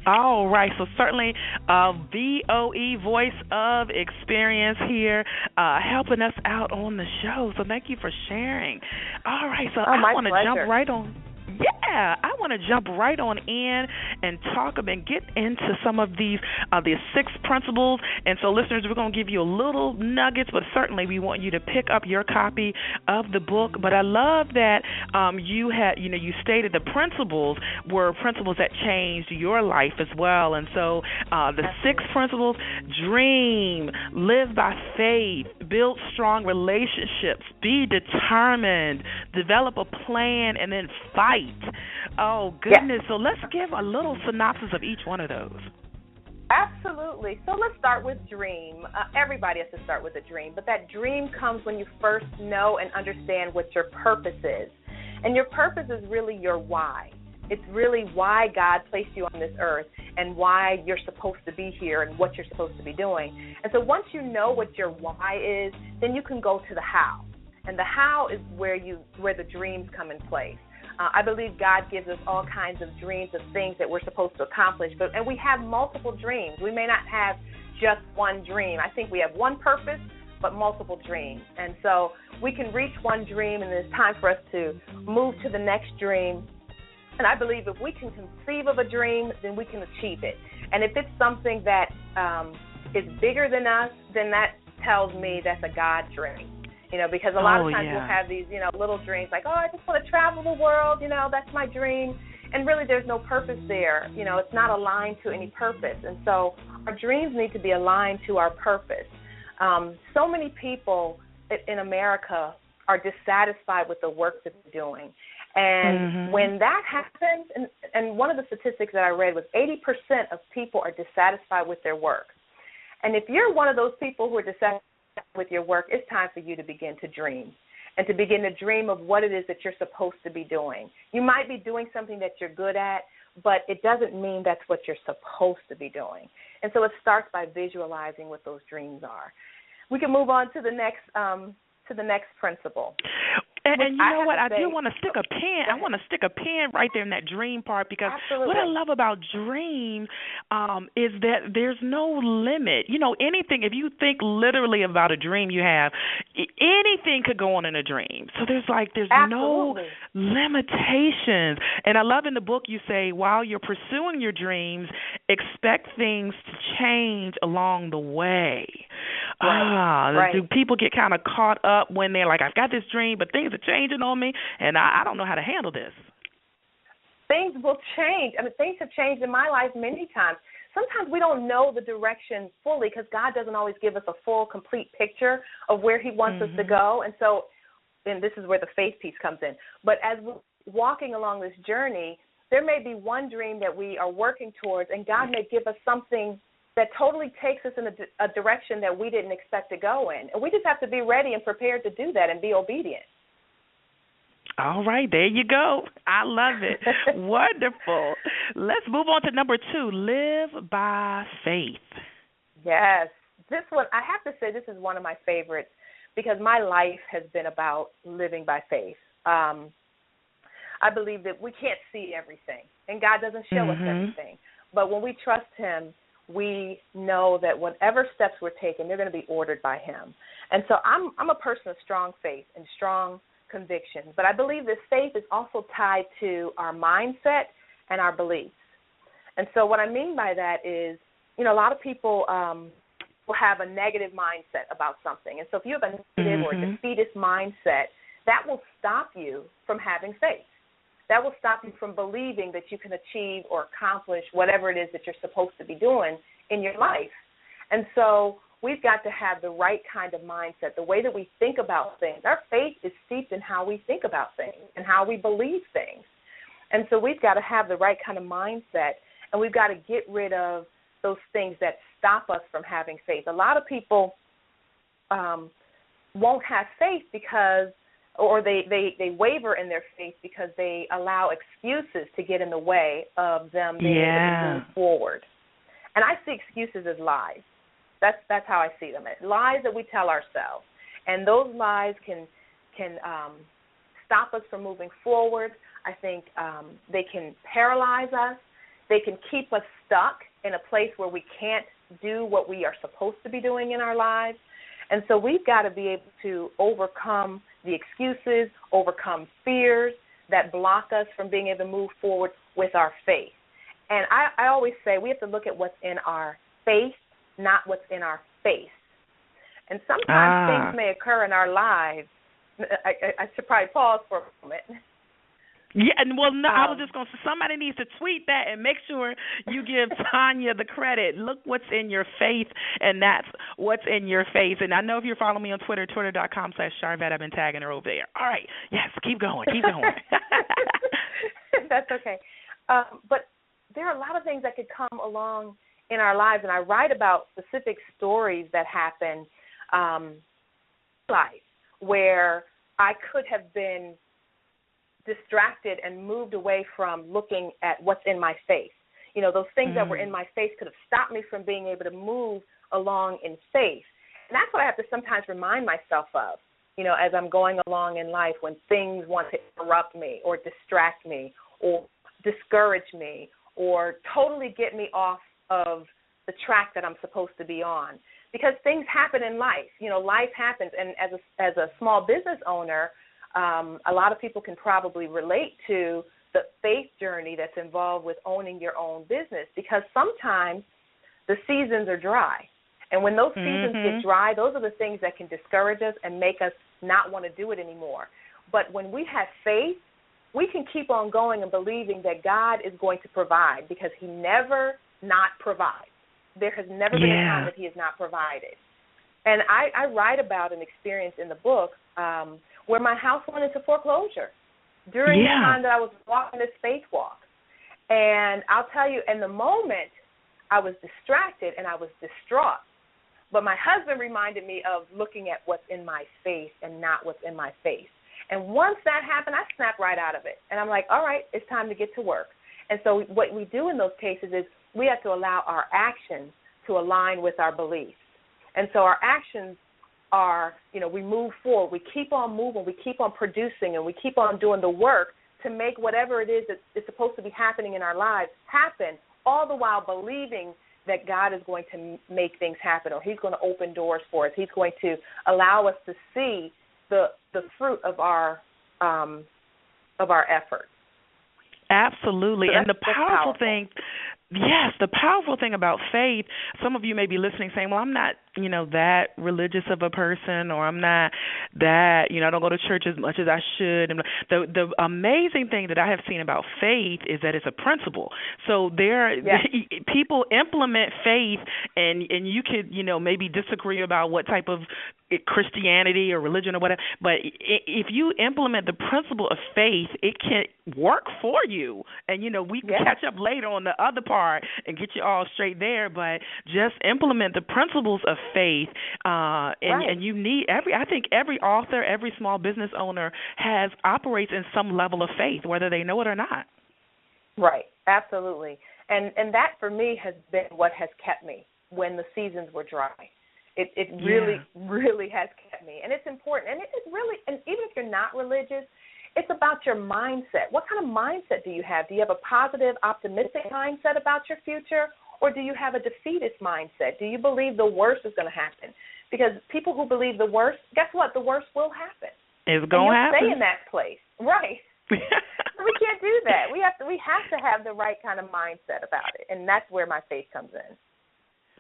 All right, so certainly VOE, Voice of Experience here, helping us out on the show. So thank you for sharing. All right, so I want to jump right on. Yeah, I want to jump right on in and talk and get into some of these 6 principles. And so, listeners, we're going to give you a little nuggets, but certainly we want you to pick up your copy of the book. But I love that you stated the principles were principles that changed your life as well. And so the 6 principles: dream, live by faith, build strong relationships, be determined, develop a plan, and then fight. Oh, goodness. Yeah. So let's give a little synopsis of each one of those. Absolutely. So let's start with dream. Everybody has to start with a dream, but that dream comes when you first know and understand what your purpose is. And your purpose is really your why. It's really why God placed you on this earth and why you're supposed to be here and what you're supposed to be doing. And so once you know what your why is, then you can go to the how. And the how is where the dreams come in place. I believe God gives us all kinds of dreams of things that we're supposed to accomplish, and we have multiple dreams. We may not have just one dream. I think we have one purpose, but multiple dreams. And so we can reach one dream, and it's time for us to move to the next dream. And I believe if we can conceive of a dream, then we can achieve it. And if it's something that is bigger than us, then that tells me that's a God dream. Because a lot of times we'll have these, little dreams like, I just want to travel the world, that's my dream. And really there's no purpose there. It's not aligned to any purpose. And so our dreams need to be aligned to our purpose. So many people in America are dissatisfied with the work that they're doing. And when that happens, and one of the statistics that I read was 80% of people are dissatisfied with their work. And if you're one of those people who are dissatisfied with your work, it's time for you to begin to dream and to begin to dream of what it is that you're supposed to be doing. You might be doing something that you're good at, but it doesn't mean that's what you're supposed to be doing. And so it starts by visualizing what those dreams are. We can move on to the next principle. And you know what? I do want to stick a pin. I want to stick a pin right there in that dream part, because what I love about dream is that there's no limit. Anything, if you think literally about a dream you have, anything could go on in a dream. So there's no limitations. And I love in the book you say, while you're pursuing your dreams, expect things to change along the way. Right. Do people get kind of caught up when they're like, I've got this dream, but things are changing on me, and I don't know how to handle this? Things will change. Things have changed in my life many times. Sometimes we don't know the direction fully because God doesn't always give us a full, complete picture of where he wants us to go. And this is where the faith piece comes in. But as we're walking along this journey, there may be one dream that we are working towards, and God may give us something that totally takes us in a direction that we didn't expect to go in. And we just have to be ready and prepared to do that and be obedient. All right, there you go. I love it. Wonderful. Let's move on to number 2, live by faith. Yes. This one, I have to say, this is one of my favorites because my life has been about living by faith. I believe that we can't see everything, and God doesn't show us everything. But when we trust him, we know that whatever steps we're taking, they're going to be ordered by him. And so I'm a person of strong faith and strong convictions. But I believe this faith is also tied to our mindset and our beliefs. And so what I mean by that is, a lot of people will have a negative mindset about something. And so if you have a negative or defeatist mindset, that will stop you from having faith. That will stop you from believing that you can achieve or accomplish whatever it is that you're supposed to be doing in your life. And so we've got to have the right kind of mindset, the way that we think about things. Our faith is steeped in how we think about things and how we believe things. And so we've got to have the right kind of mindset, and we've got to get rid of those things that stop us from having faith. A lot of people won't have faith because or they waver in their faith because they allow excuses to get in the way of them being able to move forward. And I see excuses as lies. That's how I see them. Lies that we tell ourselves. And those lies can stop us from moving forward. I think they can paralyze us. They can keep us stuck in a place where we can't do what we are supposed to be doing in our lives. And so we've got to be able to overcome the excuses, overcome fears that block us from being able to move forward with our faith. And I always say we have to look at what's in our faith, not what's in our face. And sometimes things may occur in our lives. I should probably pause for a moment. Yeah, and no, I was just going to say, somebody needs to tweet that and make sure you give Tonya the credit. Look what's in your faith, and that's what's in your face. And I know if you're following me on Twitter, twitter.com/Sharvette, I've been tagging her over there. All right, yes, keep going. That's okay. But there are a lot of things that could come along in our lives, and I write about specific stories that happen in life where I could have been distracted and moved away from looking at what's in my face. You know, those things that were in my face could have stopped me from being able to move along in faith. And that's what I have to sometimes remind myself of, you know, as I'm going along in life when things want to interrupt me or distract me or discourage me or totally get me off of the track that I'm supposed to be on. Because things happen in life. You know, life happens. And as a small business owner, a lot of people can probably relate to the faith journey that's involved with owning your own business, because sometimes the seasons are dry. And when those seasons get dry, those are the things that can discourage us and make us not want to do it anymore. But when we have faith, we can keep on going and believing that God is going to provide, because he never not provides. There has never been a time that he has not provided. And I write about an experience in the book where my house went into foreclosure during the time that I was walking this faith walk. And I'll tell you, in the moment, I was distracted and I was distraught. But my husband reminded me of looking at what's in my face and not what's in my face. And once that happened, I snapped right out of it. And I'm like, all right, it's time to get to work. And so what we do in those cases is we have to allow our actions to align with our beliefs. And so our actions are, you know, we move forward. We keep on moving. We keep on producing, and we keep on doing the work to make whatever it is that is supposed to be happening in our lives happen, all the while believing that God is going to make things happen, or he's going to open doors for us. He's going to allow us to see the fruit of our efforts. Absolutely. So and the powerful thing, the powerful thing about faith, some of you may be listening saying, well, I'm not, you know, that religious of a person, or I'm not that, you know, I don't go to church as much as I should. And the amazing thing that I have seen about faith is that it's a principle. So people implement faith, and you could, you know, maybe disagree about what type of Christianity or religion or whatever, but if you implement the principle of faith, it can work for you. And, you know, we can catch up later on the other part and get you all straight there, but just implement the principles of faith, and you need I think every author, every small business owner operates in some level of faith, whether they know it or not. Right, absolutely. And that for me has been what has kept me when the seasons were dry. It really has kept me. And it's important. And it's really, and even if you're not religious, it's about your mindset. What kind of mindset do you have? Do you have a positive, optimistic mindset about your future, or do you have a defeatist mindset? Do you believe the worst is going to happen? Because people who believe the worst, guess what? The worst will happen. It's going to happen. Stay in that place. Right. We can't do that. We have to have the right kind of mindset about it, and that's where my faith comes in.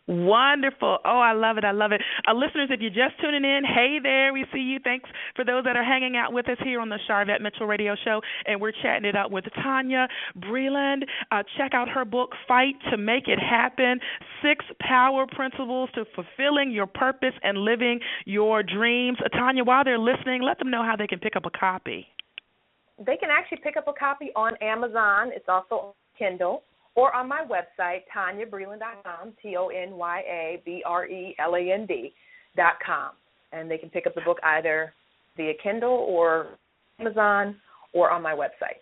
Wonderful. Oh, I love it. I love it. Listeners, if you're just tuning in, hey there, we see you. Thanks for those that are hanging out with us here on the Sharvette Mitchell Radio Show, and we're chatting it up with Tonya Brelan. Check out her book, Fight to Make It Happen, 6 Power Principles to Fulfilling Your Purpose and Living Your Dreams. Tonya, while they're listening, let them know how they can pick up a copy. They can actually pick up a copy on Amazon. It's also on Kindle. Or on my website, TonyaBreland.com, TonyaBreland.com. And they can pick up the book either via Kindle or Amazon or on my website.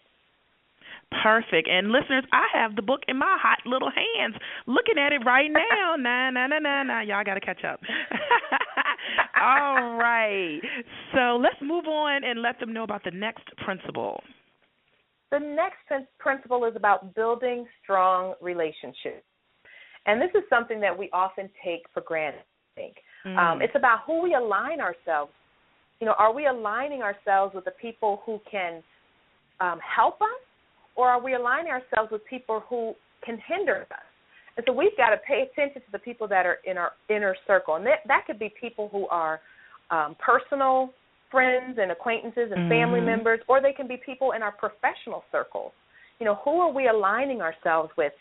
Perfect. And listeners, I have the book in my hot little hands, looking at it right now. Nah. Y'all got to catch up. All right. So let's move on and let them know about the next principle. The next principle is about building strong relationships. And this is something that we often take for granted, I think. It's about who we align ourselves. You know, are we aligning ourselves with the people who can help us, or are we aligning ourselves with people who can hinder us? And so we've got to pay attention to the people that are in our inner circle. And that could be people who are personal friends and acquaintances and family members, or they can be people in our professional circles. You know, who are we aligning ourselves with?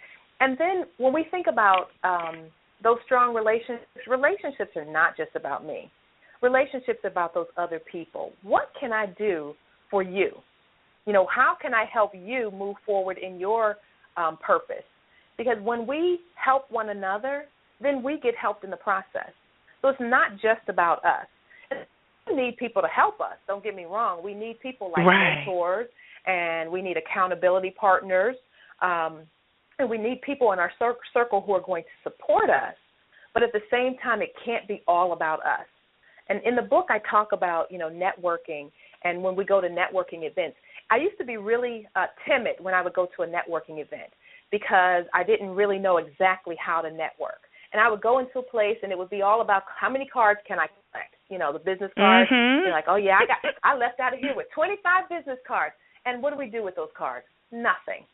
And then when we think about those strong relationships are not just about me. Relationships are about those other people. What can I do for you? You know, how can I help you move forward in your purpose? Because when we help one another, then we get helped in the process. So it's not just about us. We need people to help us. Don't get me wrong. We need people like mentors, and we need accountability partners, and we need people in our circle who are going to support us. But at the same time, it can't be all about us. And in the book, I talk about, networking, and when we go to networking events. I used to be really timid when I would go to a networking event because I didn't really know exactly how to network. And I would go into a place, and it would be all about how many cards can I collect, the business cards. You're like, oh, yeah, I left out of here with 25 business cards. And what do we do with those cards? Nothing.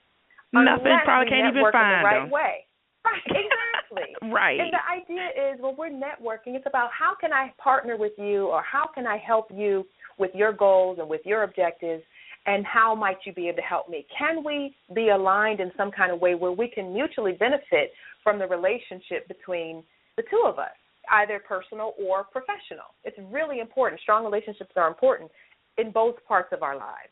Nothing. Probably can't even find the right them. Way. Right, exactly. Right. And the idea is when we're networking, it's about how can I partner with you, or how can I help you with your goals and with your objectives, and how might you be able to help me? Can we be aligned in some kind of way where we can mutually benefit from the relationship between the two of us, either personal or professional? It's really important. Strong relationships are important in both parts of our lives.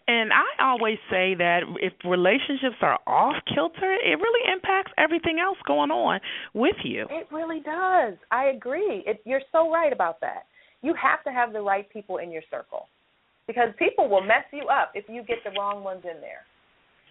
And I always say that if relationships are off kilter, it really impacts everything else going on with you. It really does. I agree. You're so right about that. You have to have the right people in your circle, because people will mess you up if you get the wrong ones in there.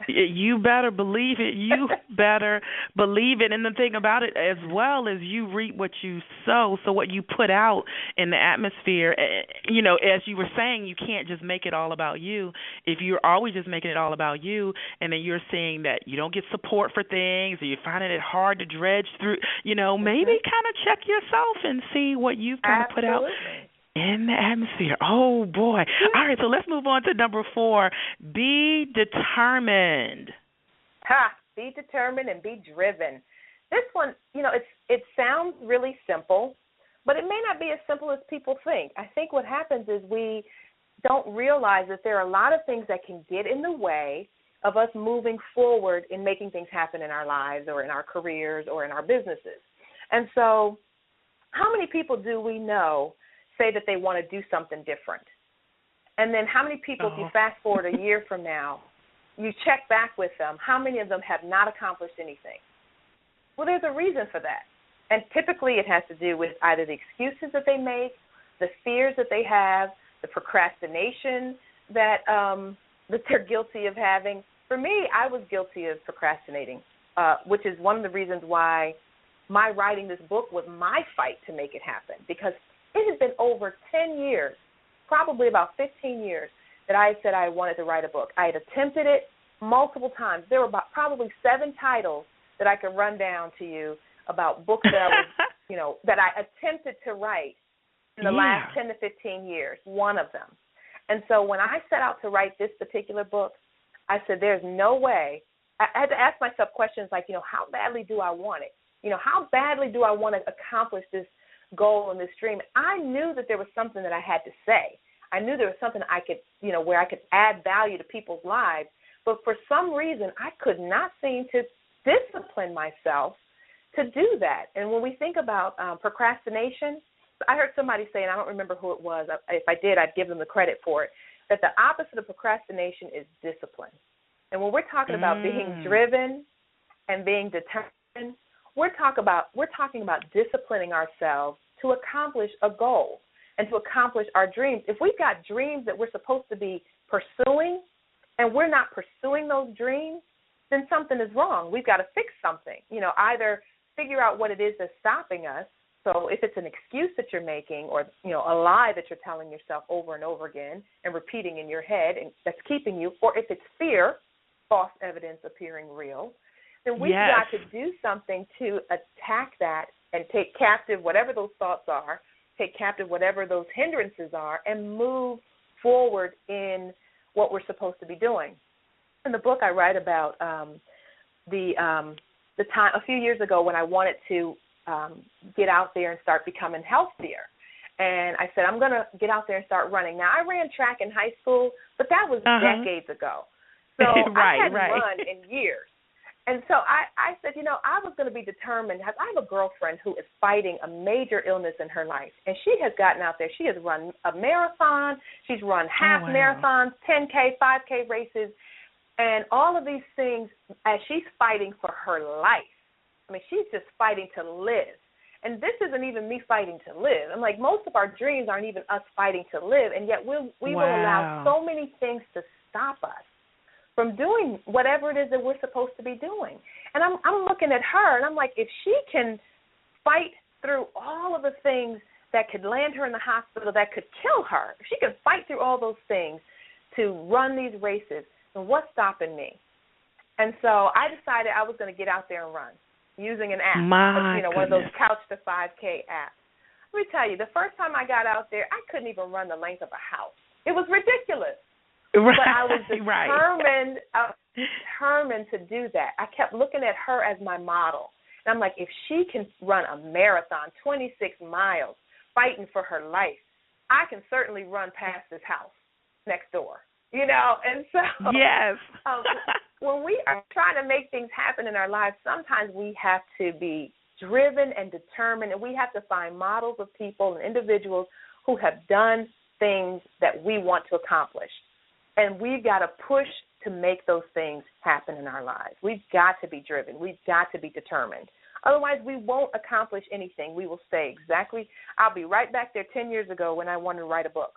You better believe it. You better believe it. And the thing about it as well is you reap what you sow. So what you put out in the atmosphere, as you were saying, you can't just make it all about you. If you're always just making it all about you, and then you're seeing that you don't get support for things, or you're finding it hard to dredge through, maybe kind of check yourself and see what you've kind of put out in the atmosphere. Oh, boy. All right, so let's move on to number 4. Be determined. Be determined and be driven. This one, it sounds really simple, but it may not be as simple as people think. I think what happens is we don't realize that there are a lot of things that can get in the way of us moving forward in making things happen in our lives or in our careers or in our businesses. And so how many people do we know say that they want to do something different? And then how many people, if you fast forward a year from now, you check back with them, how many of them have not accomplished anything? Well, there's a reason for that. And typically it has to do with either the excuses that they make, the fears that they have, the procrastination that they're guilty of having. For me, I was guilty of procrastinating, which is one of the reasons why my writing this book was my fight to make it happen, because it has been over 10 years, probably about 15 years, that I had said I wanted to write a book. I had attempted it multiple times. There were probably 7 titles that I could run down to you about books that I was, that I attempted to write in the last 10 to 15 years, one of them. And so when I set out to write this particular book, I said, there's no way. I had to ask myself questions like, how badly do I want it? How badly do I want to accomplish this goal and this dream? I knew that there was something that I had to say. I knew there was something I could, where I could add value to people's lives. But for some reason, I could not seem to discipline myself to do that. And when we think about procrastination, I heard somebody say, and I don't remember who it was. If I did, I'd give them the credit for it, that the opposite of procrastination is discipline. And when we're talking about being driven and being determined, we're talking about disciplining ourselves to accomplish a goal and to accomplish our dreams. If we've got dreams that we're supposed to be pursuing and we're not pursuing those dreams, then something is wrong. We've got to fix something. Either figure out what it is that's stopping us. So if it's an excuse that you're making, or a lie that you're telling yourself over and over again and repeating in your head, and that's keeping you, or if it's fear, false evidence appearing real, then we've got to do something to attack that and take captive whatever those thoughts are, take captive whatever those hindrances are, and move forward in what we're supposed to be doing. In the book, I write about the time a few years ago when I wanted to get out there and start becoming healthier. And I said, I'm going to get out there and start running. Now, I ran track in high school, but that was decades ago. So I hadn't run in years. And so I said, I was going to be determined. I have a girlfriend who is fighting a major illness in her life, and she has gotten out there. She has run a marathon. She's run half marathons, 10K, 5K races. And all of these things, as she's fighting for her life, I mean, she's just fighting to live. And this isn't even me fighting to live. I'm like, most of our dreams aren't even us fighting to live, and yet we will allow so many things to stop us from doing whatever it is that we're supposed to be doing. And I'm looking at her, and I'm like, if she can fight through all of the things that could land her in the hospital, that could kill her, if she can fight through all those things to run these races, then what's stopping me? And so I decided I was going to get out there and run using an app, one of those Couch to 5K apps. Let me tell you, the first time I got out there, I couldn't even run the length of a house. It was ridiculous. Right. But I was determined to do that. I kept looking at her as my model. And I'm like, if she can run a marathon, 26 miles, fighting for her life, I can certainly run past this house next door. And so yes. When we are trying to make things happen in our lives, sometimes we have to be driven and determined, and we have to find models of people and individuals who have done things that we want to accomplish. And we've got to push to make those things happen in our lives. We've got to be driven. We've got to be determined. Otherwise, we won't accomplish anything. We will stay exactly. I'll be right back there 10 years ago when I wanted to write a book,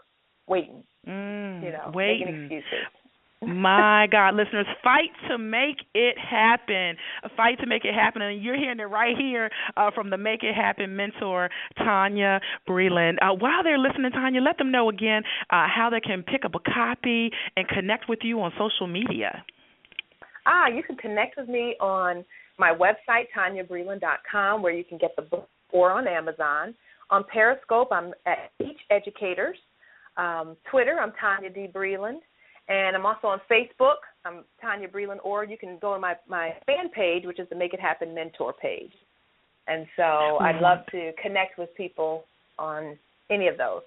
waiting, making excuses. My God, listeners, fight to make it happen. Fight to make it happen. And you're hearing it right here from the Make It Happen mentor, Tonya Brelan. While they're listening, Tonya, let them know again how they can pick up a copy and connect with you on social media. You can connect with me on my website, TonyaBrelan.com, where you can get the book, or on Amazon. On Periscope, I'm at Beach Educators. Twitter, I'm Tonya D. Brelan. And I'm also on Facebook. I'm Tonya Brelan, or you can go to my fan page, which is the Make It Happen mentor page. And so I'd love to connect with people on any of those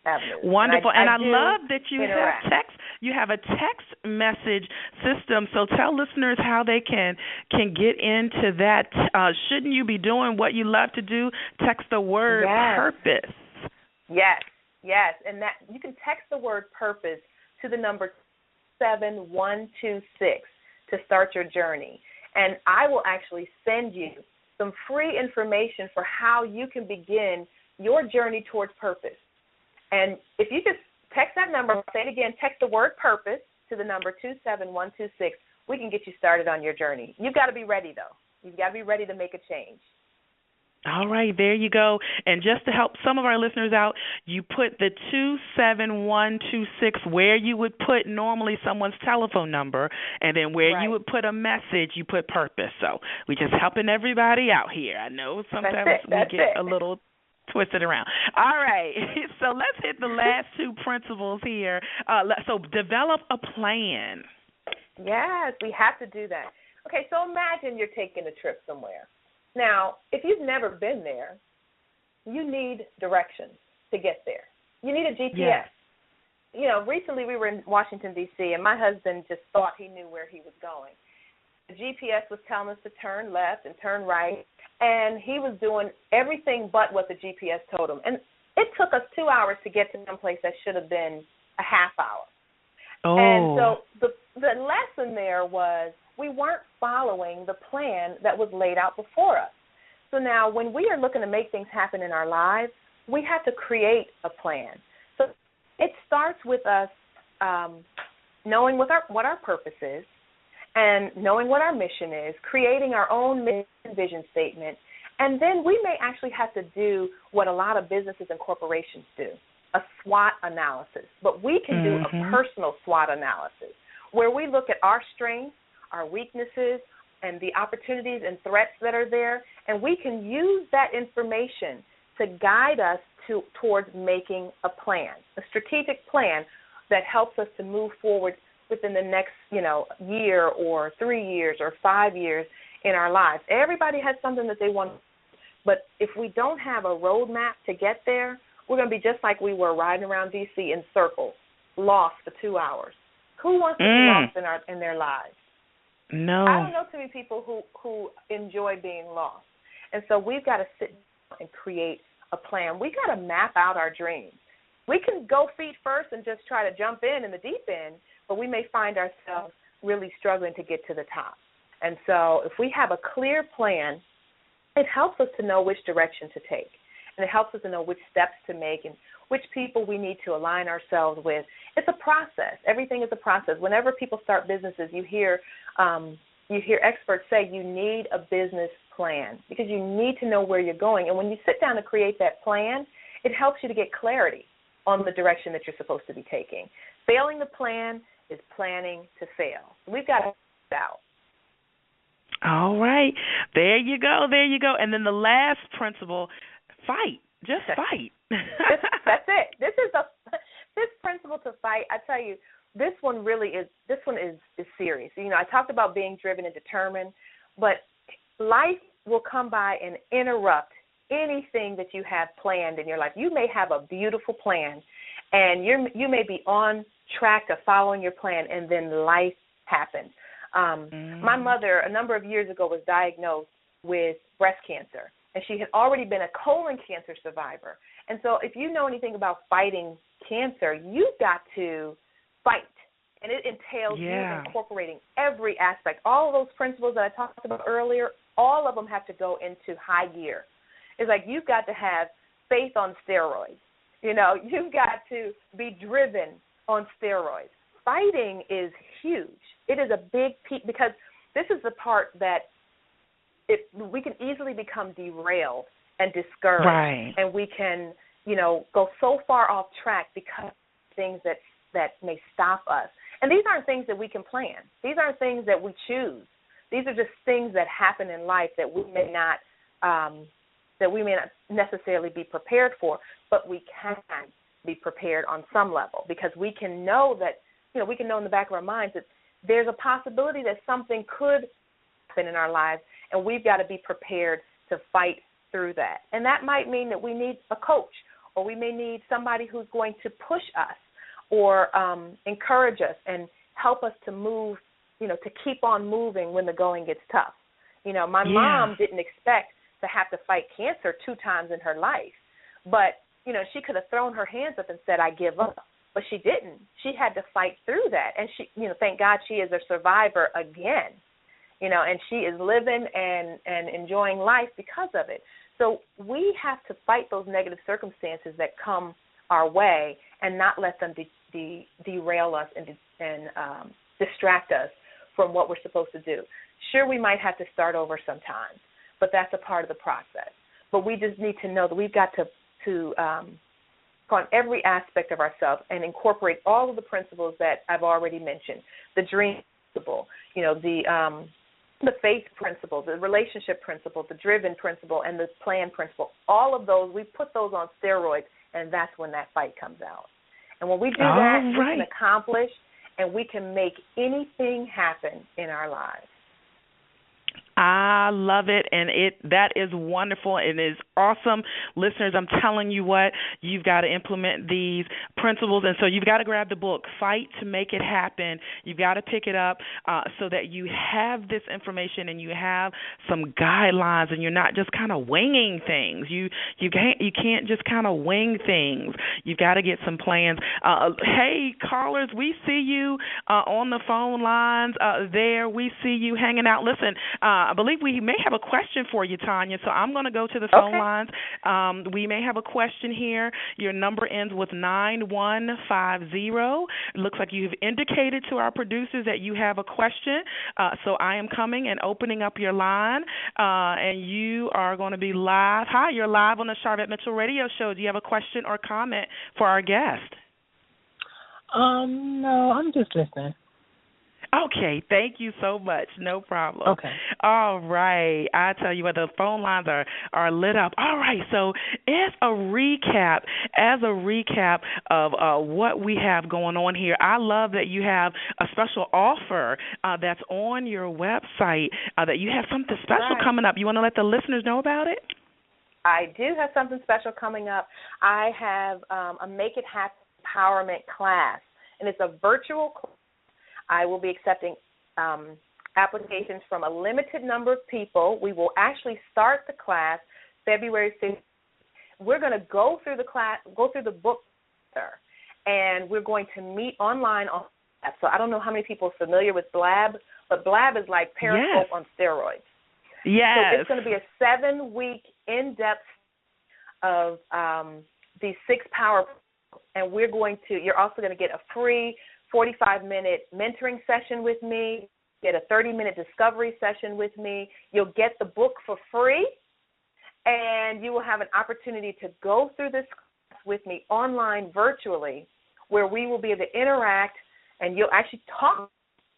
avenues. Wonderful. And I love that you have text. You have a text message system. So tell listeners how they can get into that. Shouldn't you be doing what you love to do? Text the word purpose. Yes. And that you can text the word purpose to the number 7126 to start your journey. And I will actually send you some free information for how you can begin your journey towards purpose. And if you just text that number, I'll say it again, text the word purpose to the number 27126, we can get you started on your journey. You've got to be ready, though. You've got to be ready to make a change. All right, there you go. And just to help some of our listeners out, you put the 27126 where you would put normally someone's telephone number, and then where you would put a message, you put purpose. So we're just helping everybody out here. I know sometimes we get a little twisted around. All right, so let's hit the last two principles here. So develop a plan. Yes, we have to do that. Okay, so imagine you're taking a trip somewhere. Now, if you've never been there, you need directions to get there. You need a GPS. Yes. Recently we were in Washington, D.C., and my husband just thought he knew where he was going. The GPS was telling us to turn left and turn right, and he was doing everything but what the GPS told him. And it took us 2 hours to get to some place that should have been a half hour. Oh. And so the lesson there was we weren't following the plan that was laid out before us. So now when we are looking to make things happen in our lives, we have to create a plan. So it starts with us knowing what our purpose is and knowing what our mission is, creating our own mission and vision statement, and then we may actually have to do what a lot of businesses and corporations do, a SWOT analysis. But we can do a personal SWOT analysis where we look at our strengths, our weaknesses, and the opportunities and threats that are there, and we can use that information to guide us towards making a plan, a strategic plan that helps us to move forward within the next, year or 3 years or 5 years in our lives. Everybody has something that they want, but if we don't have a roadmap to get there, we're going to be just like we were riding around D.C. in circles, lost for 2 hours. Who wants to be lost in their lives? No. I don't know too many people who enjoy being lost. And so we've got to sit down and create a plan. We've got to map out our dreams. We can go feet first and just try to jump in the deep end, but we may find ourselves really struggling to get to the top. And so if we have a clear plan, it helps us to know which direction to take. And it helps us to know which steps to make and which people we need to align ourselves with. It's a process. Everything is a process. Whenever people start businesses, you hear experts say you need a business plan because you need to know where you're going. And when you sit down to create that plan, it helps you to get clarity on the direction that you're supposed to be taking. Failing the plan is planning to fail. We've got to figure it out. All right. There you go. And then the last principle, fight. Just fight. That's it. This principle to fight, I tell you, this one is serious. You know, I talked about being driven and determined, but life will come by and interrupt anything that you have planned in your life. You may have a beautiful plan, and you may be on track to following your plan, and then life happens. My mother, a number of years ago, was diagnosed with breast cancer, and she had already been a colon cancer survivor. And so if you know anything about fighting cancer, you've got to fight. And it entails you incorporating every aspect. All of those principles that I talked about earlier, all of them have to go into high gear. It's like you've got to have faith on steroids. You know, you've got to be driven on steroids. Fighting is huge. It is a big piece because this is the part that we can easily become derailed and discouraged. Right. And we can, go so far off track because of things that may stop us. And these aren't things that we can plan. These aren't things that we choose. These are just things that happen in life that we may not necessarily be prepared for, but we can be prepared on some level because we can know that, we can know in the back of our minds that there's a possibility that something could happen in our lives, and we've got to be prepared to fight through that. And that might mean that we need a coach, or we may need somebody who's going to push us or encourage us and help us to move, to keep on moving when the going gets tough. My mom didn't expect to have to fight cancer 2 times in her life, but, she could have thrown her hands up and said, I give up. But she didn't. She had to fight through that. And she, thank God she is a survivor again, and she is living and enjoying life because of it. So we have to fight those negative circumstances that come our way and not let them derail us and distract us from what we're supposed to do. Sure, we might have to start over sometimes, but that's a part of the process. But we just need to know that we've got to on every aspect of ourselves and incorporate all of the principles that I've already mentioned, the dream principle, the faith principle, the relationship principle, the driven principle, and the plan principle. All of those, we put those on steroids, and that's when that fight comes out. And when we do that, we can accomplish and we can make anything happen in our lives. I love it, and that is wonderful. It is awesome. Listeners, I'm telling you what, you've got to implement these principles, and so you've got to grab the book, Fight to Make It Happen. You've got to pick it up so that you have this information and you have some guidelines, and you're not just kind of winging things. You can't just kind of wing things. You've got to get some plans. Hey, callers, we see you on the phone lines there. We see you hanging out. Listen, I believe we may have a question for you, Tonya, so I'm going to go to the phone lines. We may have a question here. Your number ends with 9150. It looks like you've indicated to our producers that you have a question, so I am coming and opening up your line, and you are going to be live. Hi, you're live on the Sharvette Mitchell Radio Show. Do you have a question or comment for our guest? No, I'm just listening. Okay, thank you so much. No problem. Okay. All right. I tell you what, the phone lines are lit up. All right, so as a recap of what we have going on here, I love that you have a special offer that's on your website, that you have something special coming up. You want to let the listeners know about it? I do have something special coming up. I have a Make It Happen Empowerment class, and it's a virtual class. I will be accepting applications from a limited number of people. We will actually start the class February 15th. We're going to go through the book, and we're going to meet online on So I don't know how many people are familiar with Blab, but Blab is like Periscope on steroids. Yes. So it's going to be a 7-week in-depth of these 6 power, and you're also going to get a free 45-minute mentoring session with me, get a 30-minute discovery session with me. You'll get the book for free, and you will have an opportunity to go through this class with me online virtually, where we will be able to interact, and you'll actually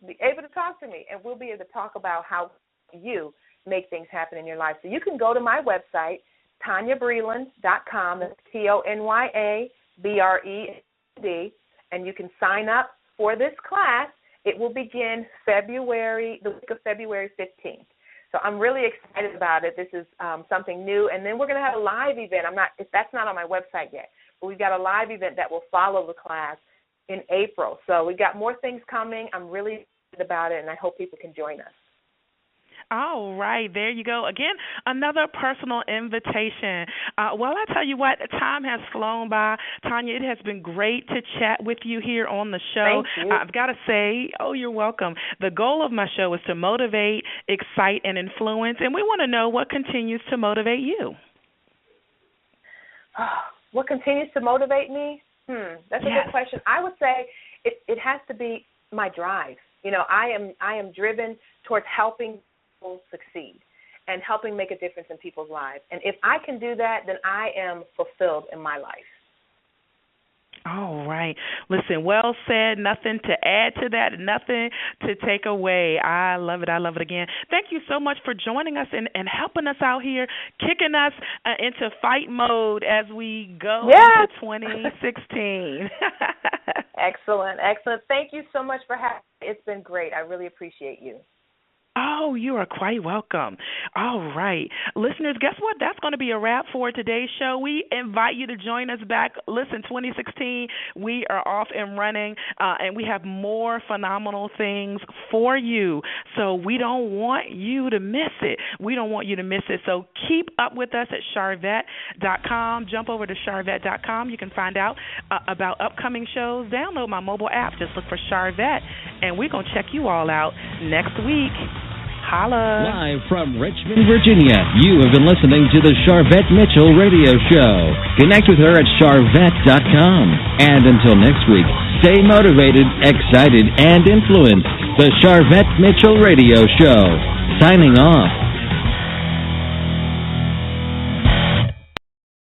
be able to talk to me, and we'll be able to talk about how you make things happen in your life. So you can go to my website, TonyaBreland.com, that's TonyaBreland, and you can sign up for this class. It will begin the week of February 15th. So I'm really excited about it. This is something new, and then we're going to have a live event. That's not on my website yet, but we've got a live event that will follow the class in April. So we've got more things coming. I'm really excited about it, and I hope people can join us. All right, there you go. Again, another personal invitation. Well, I tell you what, time has flown by. Tonya, it has been great to chat with you here on the show. Thank you. I've got to say, you're welcome. The goal of my show is to motivate, excite, and influence, and we want to know what continues to motivate you. What continues to motivate me? That's a good question. I would say it has to be my drive. You know, I am driven towards helping people succeed and helping make a difference in people's lives. And if I can do that, then I am fulfilled in my life. All right. Listen, well said. Nothing to add to that, nothing to take away. I love it. I love it again. Thank you so much for joining us and helping us out here, kicking us into fight mode as we go into 2016. Excellent. Excellent. Thank you so much for having me. It's been great. I really appreciate you. Oh, you are quite welcome. All right. Listeners, guess what? That's going to be a wrap for today's show. We invite you to join us back. Listen, 2016, we are off and running, and we have more phenomenal things for you. So we don't want you to miss it. We don't want you to miss it. So keep up with us at Sharvette.com. Jump over to Sharvette.com. You can find out about upcoming shows. Download my mobile app. Just look for Sharvette, and we're going to check you all out next week. Holla. Live from Richmond, Virginia, you have been listening to the Sharvette Mitchell Radio Show. Connect with her at Sharvette.com. And until next week, stay motivated, excited, and influenced. The Sharvette Mitchell Radio Show. Signing off.